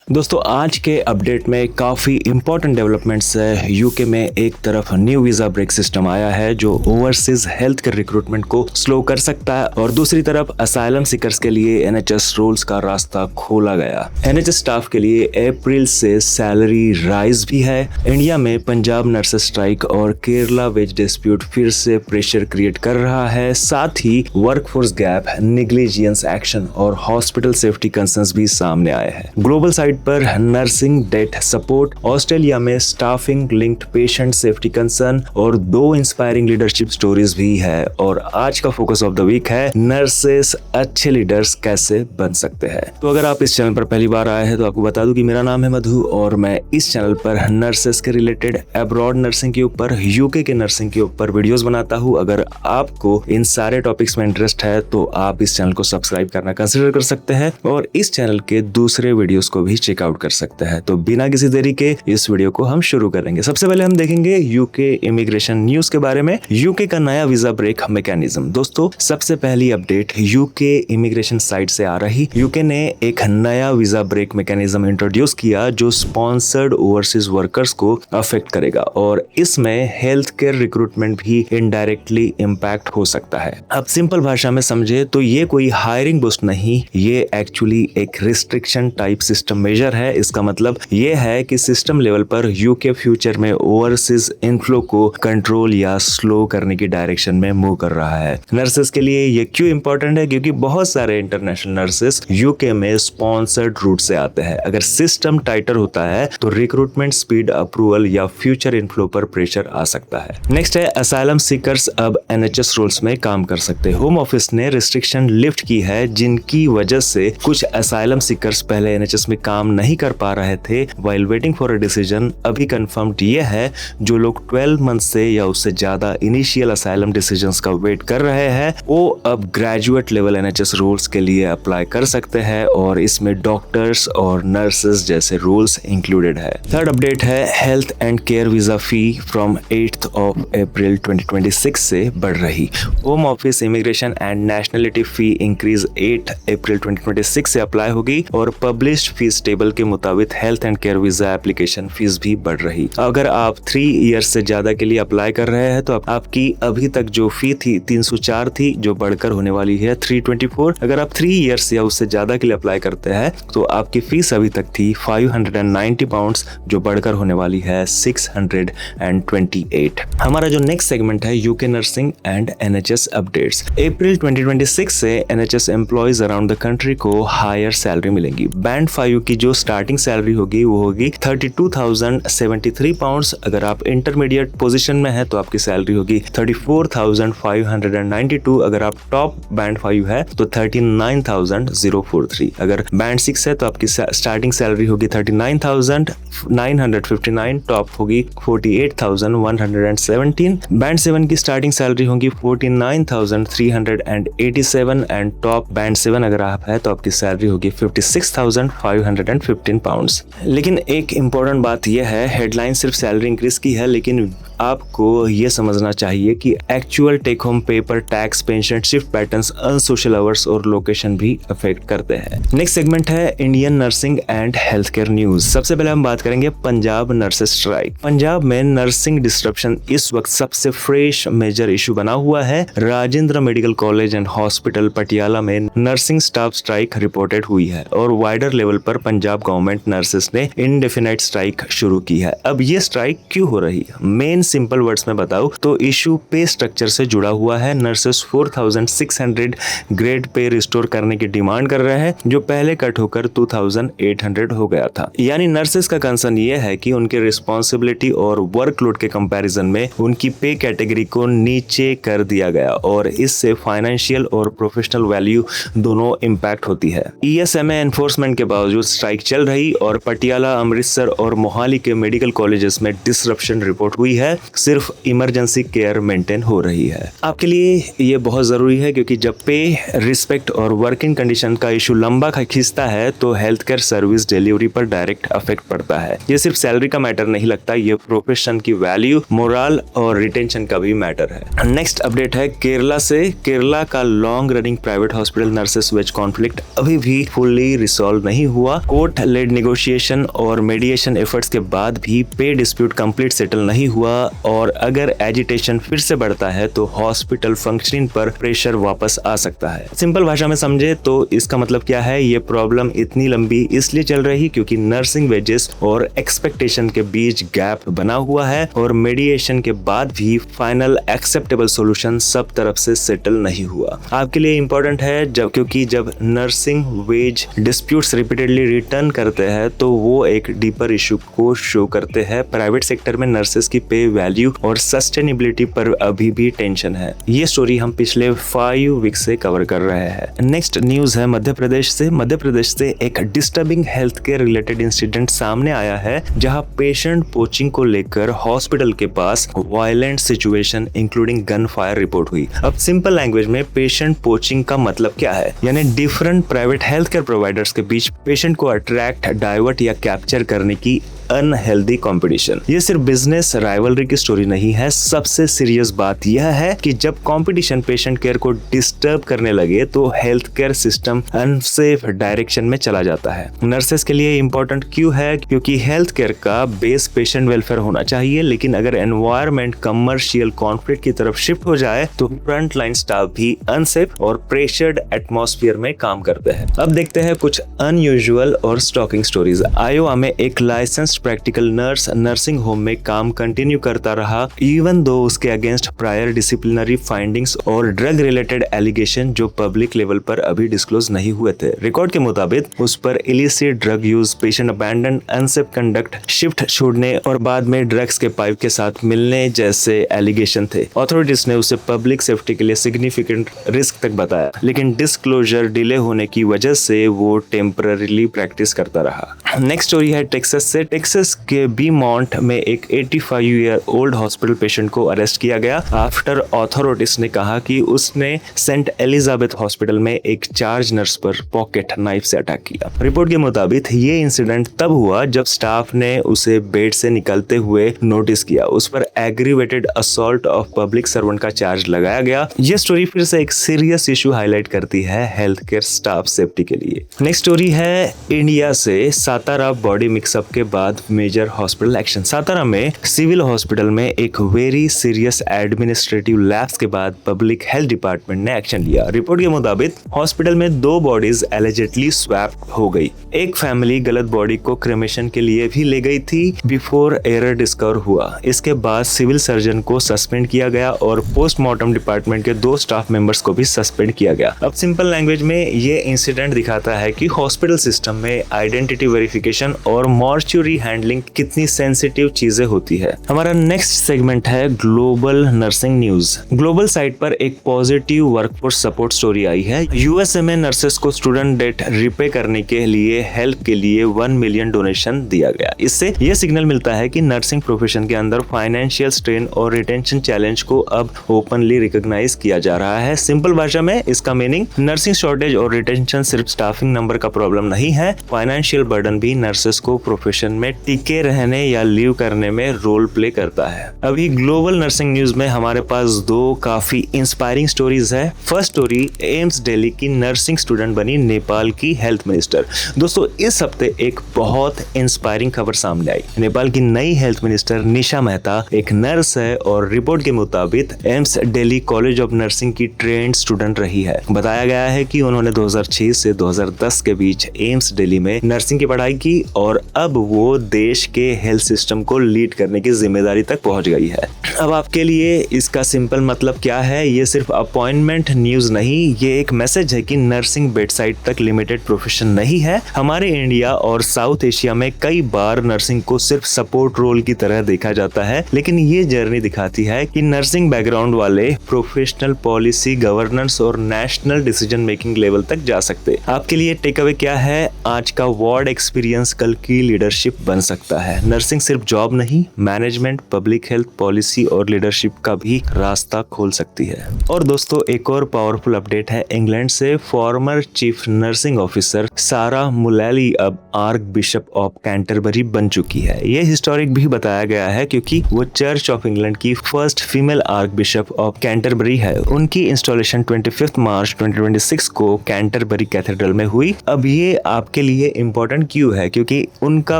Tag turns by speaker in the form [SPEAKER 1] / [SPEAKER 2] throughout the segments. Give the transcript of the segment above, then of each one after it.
[SPEAKER 1] दोस्तों आज के अपडेट में काफ़ी इंपॉर्टेंट डेवलपमेंट्स है। यूके में एक तरफ न्यू वीज़ा ब्रेक सिस्टम आया है जो ओवरसीज हेल्थ केयर रिक्रूटमेंट को स्लो कर सकता है, और दूसरी तरफ असाइलम सीकर्स के लिए एनएचएस रूल्स का रास्ता खोला गया। एनएचएस स्टाफ के लिए अप्रैल से सैलरी राइज भी है। इंडिया में पंजाब नर्सेस स्ट्राइक और केरला वेज डिस्प्यूट फिर से प्रेशर क्रिएट कर रहा है। साथ ही वर्कफोर्स गैप, नेग्लिजेंस एक्शन और हॉस्पिटल सेफ्टी कंसर्न्स भी सामने आए हैं। ग्लोबल साइड पर नर्सिंग डेट सपोर्ट, ऑस्ट्रेलिया में staffing linked patient safety concern और 2 इंस्पायरिंग लीडरशिप स्टोरीज भी है। और आज का फोकस ऑफ द वीक है नर्सेस अच्छे लीडर्स कैसे बन सकते हैं। तो अगर आप इस चैनल पर पहली बार आए हैं तो आपको बता दूं कि मेरा नाम है मधु और मैं इस चैनल पर नर्सेस के रिलेटेड, अब्रॉड नर्सिंग के ऊपर, यूके के नर्सिंग के ऊपर वीडियोस बनाता हूं। अगर आपको इन सारे टॉपिक्स में इंटरेस्ट है तो आप इस चैनल को सब्सक्राइब करना कंसिडर कर सकते हैं और इस चैनल के दूसरे वीडियोस को भी चेकआउट कर सकते हैं। तो बिना किसी देरी के इस वीडियो को हम शुरू करेंगे। सबसे पहले हम देखेंगे यूके इमिग्रेशन न्यूज के बारे में। यूके का नया वीजा ब्रेक मैकेनिज्म। दोस्तों सबसे पहली अपडेट यूके इमिग्रेशन साइट से आ रही। यूके ने एक नया वीजा ब्रेक मैकेनिज्म इंट्रोड्यूस किया जो स्पॉन्सर्ड ओवरसीज वर्कर्स को अफेक्ट करेगा और इसमें हेल्थ केयर रिक्रूटमेंट भी इनडायरेक्टली इम्पैक्ट हो सकता है। अब सिंपल भाषा में समझे तो ये कोई हायरिंग बूस्ट नहीं, ये एक्चुअली एक रिस्ट्रिक्शन टाइप सिस्टम मेजर है। इसका मतलब ये है कि सिस्टम लेवल पर यूके फ्यूचर में ओवरसीज इनफ्लो को कंट्रोल या स्लो करने की डायरेक्शन में मूव कर रहा है। नर्सेस के लिए ये क्यों इंपॉर्टेंट है? क्योंकि बहुत सारे इंटरनेशनल नर्सेस यूके में स्पॉन्सर्ड रूट से आते हैं। अगर सिस्टम टाइटर होता है तो रिक्रूटमेंट स्पीड, अप्रूवल या फ्यूचर इनफ्लो पर प्रेशर आ सकता है। नेक्स्ट है असाइलम सीकर्स अब एनएचएस रूल्स में काम कर सकते हैं। होम ऑफिस ने रिस्ट्रिक्शन लिफ्ट की है जिनकी वजह से कुछ असाइलम सीकर्स पहले एनएचएस में काम नहीं कर पा रहे थे while waiting for a decision. अभी कंफर्म्ड ये है जो लोग 12 मंथ से या उससे ज्यादा इनिशियल असाइलम डिसीजंस का वेट कर रहे हैं वो अब ग्रेजुएट लेवल एनएचएस रूल्स के लिए अप्लाई कर सकते हैं और इसमें डॉक्टर्स और नर्सेस जैसे रूल्स इंक्लूडेड है। थर्ड अपडेट है health and care visa fee from 8 अप्रैल 2026 से बढ़ रही। Home office immigration and nationality fee increase 8 अप्रैल 2026 से अप्लाई होगी और पब्लिश्ड फीस टेबल के मुताबिक health and care visa application fees भी बढ़ रही। अगर आप 3 इयर्स से ज्यादा के लिए अप्लाई कर रहे हैं तो आपकी अभी तक जो फी थी 304 थी जो बढ़कर होने वाली है 324। अगर आप 3 इयर्स या उससे ज्यादा के लिए अप्लाई करते हैं तो आपकी फीस अभी तक थी 590 पाउंड्स जो बढ़कर होने वाली है 628। हमारा जो नेक्स्ट सेगमेंट है UK nursing and NHS updates. अप्रैल 2026 से NHS employees around the country को हायर सैलरी मिलेंगी। बैंड 5 की जो स्टार्टिंग सैलरी होगी वो होगी 32,073 पाउंड्स। अगर आप इंटरमीडिएट पोजीशन में है तो आपकी सैलरी होगी 34,592। अगर आप टॉप बैंड 5 है तो 39,043। अगर बैंड 6 है तो आपकी स्टार्टिंग सैलरी होगी 39,959, टॉप होगी 48,117। बैंड 7 की स्टार्टिंग सैलरी होगी 49,387 एंड टॉप बैंड 7 अगर आप है तो आपकी सैलरी होगी 56,515 पाउंड्स। लेकिन एक इम्पोर्टेंट बात यह है, हेडलाइन सिर्फ सैलरी इंक्रीज की है लेकिन आपको ये समझना चाहिए कि एक्चुअल टेक होम पे पर tax, pension, shift patterns, unsocial hours और लोकेशन भी अफेक्ट करते हैं। नेक्स्ट सेगमेंट है Indian nursing and health care news. सबसे पहले हम बात करेंगे पंजाब नर्सेस स्ट्राइक। पंजाब में नर्सिंग डिस्ट्रप्शन इस वक्त सबसे फ्रेश मेजर इशू बना हुआ है। Rajendra medical college and hospital Patiala में नर्सिंग स्टाफ स्ट्राइक रिपोर्टेड हुई है और वाइडर लेवल पर पंजाब गवर्नमेंट नर्सेस ने इनडेफिनाइट स्ट्राइक शुरू की है। अब ये स्ट्राइक क्यों हो रही है? मेन सिंपल वर्ड्स में बताऊं तो इशू पे स्ट्रक्चर से जुड़ा हुआ है। नर्सेस 4600 ग्रेड पे रिस्टोर करने की डिमांड कर रहे हैं जो पहले कट होकर 2800 हो गया था। यानी नर्सेस का कंसर्न ये है कि उनके रिस्पॉन्सिबिलिटी और वर्कलोड के कंपैरिजन में उनकी पे कैटेगरी को नीचे कर दिया गया और इससे फाइनेंशियल और प्रोफेशनल वैल्यू दोनों इम्पैक्ट होती है। ईएसएमए एनफोर्समेंट के बावजूद स्ट्राइक चल रही और पटियाला, अमृतसर और मोहाली के मेडिकल कॉलेजेस में डिसरप्शन रिपोर्ट हुई है। सिर्फ इमरजेंसी केयर मेंटेन हो रही है। आपके लिए ये बहुत जरूरी है क्योंकि जब पे, रिस्पेक्ट और वर्किंग कंडीशन का इशू लंबा खींचता है तो हेल्थ केयर सर्विस डिलीवरी पर डायरेक्ट अफेक्ट पड़ता है। ये सिर्फ सैलरी का मैटर नहीं लगता, ये प्रोफेशन की वैल्यू, मोरल और रिटेंशन का भी मैटर है। नेक्स्ट अपडेट है केरला से। केरला का long running private hospital nurses wage conflict अभी भी फुल्ली रिसॉल्व नहीं हुआ। कोर्ट लेड नेगोशिएशन और मीडिएशन एफर्ट्स के बाद भी पे डिस्प्यूट कंप्लीट सेटल नहीं हुआ और अगर एजिटेशन फिर से बढ़ता है तो हॉस्पिटल फंक्शनिंग पर प्रेशर वापस आ सकता है। सिंपल भाषा में समझे तो इसका मतलब क्या है, ये प्रॉब्लम इतनी लंबी इसलिए चल रही क्योंकि नर्सिंग वेजेस और एक्सपेक्टेशन के बीच गैप बना हुआ है और मीडिएशन के बाद भी फाइनल एक्सेप्टेबल सॉल्यूशन सब तरफ से सेटल नहीं हुआ। आपके लिए इंपॉर्टेंट है क्योंकि जब nursing wage disputes repeatedly return करते हैं तो वो एक डीपर इशू को शो करते हैं। प्राइवेट सेक्टर में नर्सेस की पे वैल्यू और सस्टेनेबिलिटी पर अभी भी टेंशन है। ये स्टोरी हम पिछले 5 वीक्स से कवर कर रहे हैं। नेक्स्ट न्यूज है मध्य प्रदेश से एक disturbing health care related incident सामने आया है जहां पेशेंट पोचिंग को लेकर हॉस्पिटल के पास violent situation including gun fire report हुई। अब सिंपल लैंग्वेज में पेशेंट पोचिंग का मतलब क्या है, यानी different private health care providers के बीच पेशेंट को अट्रैक्ट, डाइवर्ट या कैप्चर करने की अनहेल्दी कंपटीशन। ये सिर्फ बिजनेस राइवलरी की स्टोरी नहीं है, सबसे सीरियस बात यह है कि जब कंपटीशन पेशेंट केयर को डिस्टर्ब करने लगे तो health care system unsafe direction में चला जाता है। नर्सेस के लिए इंपॉर्टेंट क्यों है, क्योंकि हेल्थ केयर का बेस पेशेंट वेलफेयर होना चाहिए, लेकिन अगर एनवायरमेंट कमर्शियल कॉन्फ्लिक्ट की तरफ शिफ्ट हो जाए तो फ्रंट लाइन स्टाफ भी अनसेफ और प्रेशर्ड एटमॉस्फेयर में काम करते हैं। अब देखते हैं कुछ अनयूजुअल और स्टॉकिंग स्टोरीज। आयोवा में एक licensed practical nurse nursing home में काम कंटिन्यू करता रहा इवन दो उसके अगेंस्ट प्रायर डिसिप्लिनरी फाइंडिंग्स और ड्रग रिलेटेड एलिगेशन जो पब्लिक लेवल पर अभी डिस्क्लोज नहीं हुए थे। रिकॉर्ड के मुताबिक उस पर illicit drug use, patient abandon, unsafe conduct, shift छोड़ने और बाद में ड्रग्स के पाइप के साथ मिलने जैसे एलिगेशन थे। अथॉरिटीज ने उसे पब्लिक सेफ्टी के लिए सिग्निफिकेंट रिस्क तक बताया, लेकिन डिस्क्लोजर डिले होने की वजह से वो टेम्पररीली प्रैक्टिस करता रहा। नेक्स्ट स्टोरी है टेक्सास से। टेक्सास के बीमॉन्ट में एक 85 ईयर ओल्ड हॉस्पिटल पेशेंट को अरेस्ट किया गया आफ्टर अथॉरिटीज ने कहा कि उसने सेंट एलिजाबेथ हॉस्पिटल में एक चार्ज नर्स पर पॉकेट नाइफ से अटैक किया। रिपोर्ट के मुताबिक ये इंसिडेंट तब हुआ जब स्टाफ ने उसे बेड से निकलते हुए नोटिस किया। उस पर aggravated assault of public servant का चार्ज लगाया गया। ये स्टोरी फिर से एक सीरियस इशू हाईलाइट करती है हेल्थ केयर स्टाफ सेफ्टी के लिए। नेक्स्ट स्टोरी है इंडिया से। सातारा बॉडी मिक्सअप के बाद मेजर हॉस्पिटल एक्शन। सातारा में सिविल हॉस्पिटल में एक वेरी सीरियस एडमिनिस्ट्रेटिव लैप्स के बाद पब्लिक हेल्थ डिपार्टमेंट ने एक्शन लिया। रिपोर्ट के मुताबिक हॉस्पिटल में 2 बॉडीज एलिजेडली स्वैप हो गई। एक फैमिली गलत बॉडी को क्रेमेशन के लिए भी ले गई थी बिफोर एरर डिस्कवर हुआ। इसके बाद सिविल सर्जन को सस्पेंड किया गया और पोस्टमार्टम डिपार्टमेंट के 2 स्टाफ मेंबर्स को भी सस्पेंड किया गया। अब सिंपल लैंग्वेज में ये इंसिडेंट दिखाता है कि हॉस्पिटल सिस्टम में आइडेंटिटी वेरिफिकेशन और मॉर्चुरी हैंडलिंग कितनी सेंसिटिव चीजें होती है। हमारा नेक्स्ट सेगमेंट है global nursing news. Global site पर एक positive workforce support story I है। यूएसए में नर्सेस को स्टूडेंट डेट रिपे करने के लिए हेल्प के लिए 1 मिलियन डोनेशन दिया गया। इससे यह सिग्नल मिलता है कि नर्सिंग प्रोफेशन के अंदर फाइनेंशियल स्ट्रेन और रिटेंशन चैलेंज को अब ओपनली रिकॉग्नाइज किया जा रहा है। सिंपल भाषा में इसका मीनिंग नर्सिंग शॉर्टेज और रिटेंशन सिर्फ स्टाफिंग नंबर का प्रॉब्लम नहीं है, फाइनेंशियल बर्डन भी नर्सेस को प्रोफेशन में टिके रहने या लीव करने में रोल प्ले करता है। अभी ग्लोबल नर्सिंग न्यूज में हमारे पास 2 काफी इंस्पायरिंग स्टोरीज है। फर्स्ट स्टोरी, एम्स दिल्ली की नर्सिंग स्टूडेंट बनी नेपाल की हेल्थ मिनिस्टर। दोस्तों इस हफ्ते एक बहुत इंस्पायरिंग खबर सामने आई। नेपाल की नई हेल्थ मिनिस्टर निशा मेहता एक नर्स है और रिपोर्ट के मुताबिक AIIMS Delhi college of nursing की ट्रेंड स्टूडेंट रही है। बताया गया है कि उन्होंने 2006 से 2010 के बीच एम्स दिल्ली में नर्सिंग की पढ़ाई की और अब वो देश के हेल्थ सिस्टम को लीड करने की जिम्मेदारी तक पहुंच गई है। अब आपके लिए इसका सिंपल मतलब क्या है, ये सिर्फ अपॉइंटमेंट न्यूज नहीं, ये एक मैसेज है कि नर्सिंग बेडसाइड तक लिमिटेड प्रोफेशन नहीं है। हमारे इंडिया और साउथ एशिया में कई बार नर्सिंग को सिर्फ सपोर्ट रोल की तरह देखा जाता है, लेकिन ये जर्नी दिखाती है कि नर्सिंग बैकग्राउंड वाले प्रोफेशनल पॉलिसी, गवर्नेंस और नेशनल डिसीजन मेकिंग लेवल तक जा सकते। आपके लिए टेक अवे क्या है? आज का वार्ड एक्सपीरियंस कल की लीडरशिप बन सकता है। नर्सिंग सिर्फ जॉब नहीं, मैनेजमेंट, पब्लिक हेल्थ, पॉलिसी और लीडरशिप का भी रास्ता खोल सकती है। और दोस्तों एक और पावरफुल अपडेट है इंग्लैंड से। फॉर्मर चीफ नर्सिंग ऑफिसर सारा मुलैली अब आर्क बिशप ऑफ कैंटरबरी बन चुकी है। ये हिस्टोरिक भी बताया गया है क्योंकि वो चर्च ऑफ इंग्लैंड की first female arc bishop of Canterbury है। उनकी इंस्टॉलेशन 25 मार्च 2026 को कैंटरबरी कैथेड्रल में हुई। अब ये आपके आपके लिए इम्पोर्टेंट क्यों है? क्योंकि उनका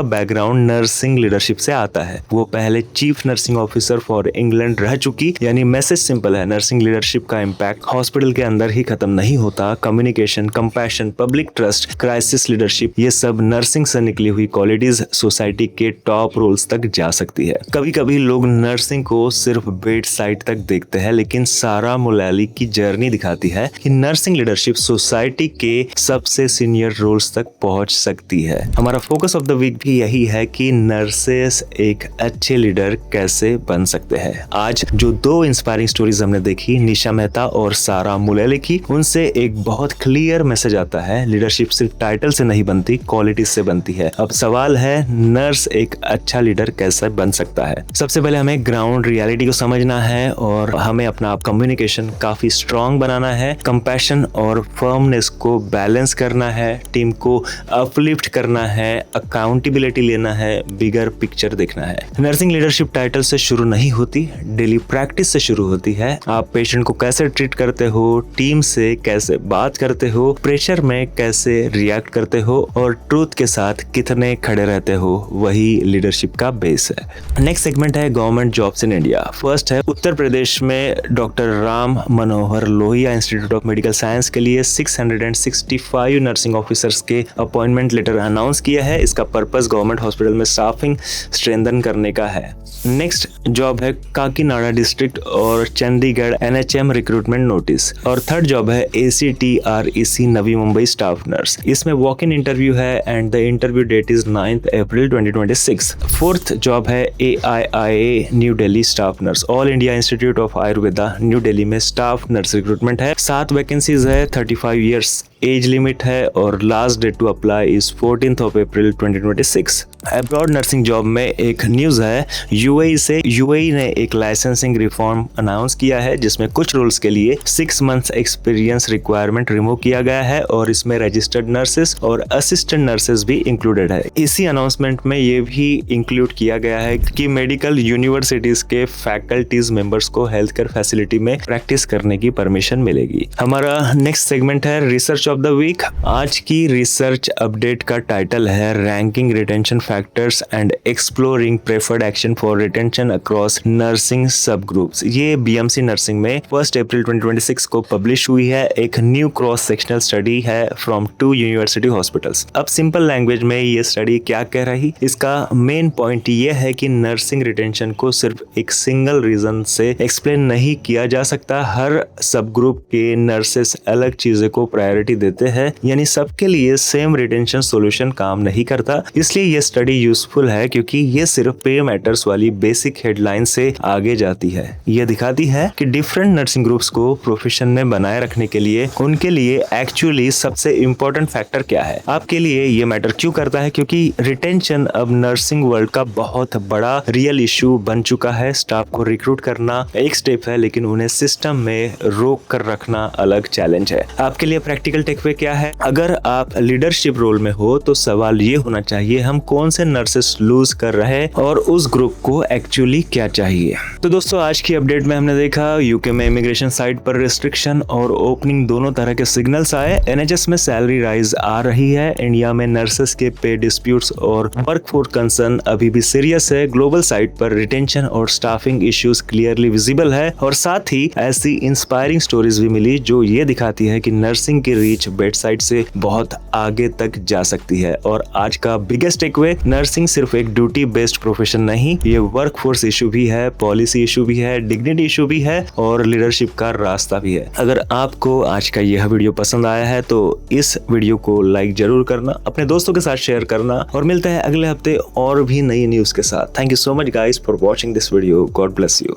[SPEAKER 1] बैकग्राउंड नर्सिंग लीडरशिप से आता है। वो पहले chief nursing officer for England रह चुकी। यानी मैसेज सिंपल है, नर्सिंग लीडरशिप का इम्पैक्ट हॉस्पिटल के अंदर ही खत्म नहीं होता। Communication, compassion, public trust, crisis leadership, ये सब नर्सिंग से निकली हुई क्वालिटीज सोसाइटी के टॉप रोल्स तक जा सकती है। कभी कभी लोग नर्सिंग को सिर्फ बेड साइड तक देखते हैं, लेकिन सारा मुलाली की जर्नी दिखाती है कि नर्सिंग लीडरशिप सोसाइटी के सबसे सीनियर रोल्स तक पहुंच सकती है। हमारा फोकस ऑफ द वीक भी यही है कि नर्सेस एक अच्छे लीडर कैसे बन सकते हैं। आज जो 2 इंस्पायरिंग स्टोरीज हमने देखी, निशा मेहता और सारा मुलाली की, उनसे एक बहुत क्लियर मैसेज आता है, लीडरशिप सिर्फ टाइटल से नहीं बनती, क्वालिटी से बनती है। अब सवाल है, नर्स एक अच्छा लीडर कैसे बन सकता है? सबसे पहले हमें ग्राउंड रियलिटी को समझना है और हमें अपना कम्युनिकेशन काफी स्ट्रांग बनाना है, कंपैशन और फर्मनेस को बैलेंस करना है, टीम को अपलिफ्ट करना है, अकाउंटेबिलिटी लेना है, बिगर पिक्चर देखना है। नर्सिंग लीडरशिप टाइटल से शुरू नहीं होती, डेली प्रैक्टिस से शुरू होती है। आप पेशेंट को कैसे ट्रीट करते हो, टीम से कैसे बात करते हो, प्रेशर में कैसे रिएक्ट करते हो और ट्रूथ के साथ कितने खड़े रहते हो, वही लीडरशिप का बेस है। नेक्स्ट सेगमेंट है government jobs in India. First है उत्तर प्रदेश में doctor Ram Manohar Lohia institute of medical science के लिए 665 नर्सिंग ऑफिसर्स के अपॉइंटमेंट लेटर अनाउंस किया है। इसका पर्पस गवर्नमेंट हॉस्पिटल में स्टाफिंग स्ट्रेंथन करने का है। नेक्स्ट जॉब है काकीनाडा डिस्ट्रिक्ट और चंडीगढ़ NHM रिक्रूटमेंट नोटिस। और थर्ड जॉब है ACTREC Navi Mumbai staff nurse. इसमें वॉक इन इंटरव्यू है and the interview date is 9 April 2026। Fourth job है AIIA New Delhi staff nurse. All India Institute of Ayurveda New Delhi में staff nurse recruitment है। 7 vacancies है, 35 years as limit है और last date to apply is 14th of April 2026। Abroad nursing job में एक news है UAE से। UAE ने एक लाइसेंसिंग रिफॉर्म अनाउंस किया है जिसमें कुछ रोल्स के लिए 6 मंथ्स एक्सपीरियंस रिक्वायरमेंट रिमूव किया गया है और इसमें रजिस्टर्ड नर्सेस और असिस्टेंट नर्सेस भी इंक्लूडेड है। इसी अनाउंसमेंट में ये भी इंक्लूड किया गया है कि मेडिकल यूनिवर्सिटीज के फैकल्टीज मेंबर्स को हेल्थ केयर फैसिलिटी में प्रैक्टिस करने की परमिशन मिलेगी। हमारा नेक्स्ट सेगमेंट है रिसर्च ऑफ द वीक। आज की रिसर्च अपडेट का टाइटल है ranking retention factors and exploring preferred action for retention across nursing सब ग्रुप्स। ये BMC नर्सिंग में 1 अप्रैल 2026 को पब्लिश हुई है। एक न्यू क्रॉस सेक्शनल स्टडी है फ्रॉम 2 यूनिवर्सिटी हॉस्पिटल्स। अब सिंपल लैंग्वेज में ये स्टडी क्या कह रही, इसका मेन पॉइंट ये है कि नर्सिंग रिटेंशन को सिर्फ एक सिंगल रीजन से एक्सप्लेन नहीं किया जा सकता। हर सब ग्रुप के नर्सेस अलग चीजें को प्रायोरिटी देते हैं, यानी सबके लिए सेम रिटेंशन सॉल्यूशन काम नहीं करता। इसलिए ये स्टडी यूजफुल है क्योंकि ये सिर्फ पे मैटर्स वाली बेसिक हेडलाइन से आगे जाती है। ये दिखाती है कि डिफरेंट नर्सिंग ग्रुप्स को प्रोफेशन में बनाए रखने के लिए उनके लिए एक्चुअली सबसे इम्पोर्टेंट फैक्टर क्या है। आपके लिए ये मैटर क्यों करता है? क्योंकि रिटेंशन अब नर्सिंग वर्ल्ड का बहुत बड़ा रियल इशू बन चुका है। स्टाफ को रिक्रूट करना एक स्टेप है, लेकिन उन्हें सिस्टम में रोक कर रखना अलग चैलेंज है। आपके लिए प्रैक्टिकल टेकअवे क्या है? अगर आप लीडरशिप रोल में हो तो सवाल ये होना चाहिए, हम कौन से नर्सेस लूज कर रहे हैं और उस ग्रुप को एक्चुअली क्या चाहिए। तो दोस्तों, आज की अपडेट में हमने देखा यूके में इमिग्रेशन साइट पर रिस्ट्रिक्शन और ओपनिंग दोनों तरह के सिग्नल्स आए। NHS में सैलरी राइज आ रही है। इंडिया में नर्सेस के पे डिस्प्यूट्स और वर्कफोर्स कंसर्न अभी भी सीरियस है। ग्लोबल साइट पर रिटेंशन और स्टाफिंग इश्यूज क्लियरली विजिबल है और साथ ही ऐसी इंस्पायरिंग स्टोरीज भी मिली जो ये दिखाती है कि नर्सिंग की रीच बेड साइड से बहुत आगे तक जा सकती है। और आज का बिगेस्ट टेकअवे, नर्सिंग सिर्फ एक ड्यूटी बेस्ड प्रोफेशन नहीं, ये वर्कफोर्स इशू भी है, पॉलिसी इशू भी है, डिग्निटी इशू भी है और लीडरशिप का रास्ता भी है। अगर आपको आज का यह वीडियो पसंद आया है तो इस वीडियो को लाइक जरूर करना, अपने दोस्तों के साथ शेयर करना और मिलते हैं अगले हफ्ते और भी नई न्यूज के साथ। Thank you so much guys for watching this video. God bless you.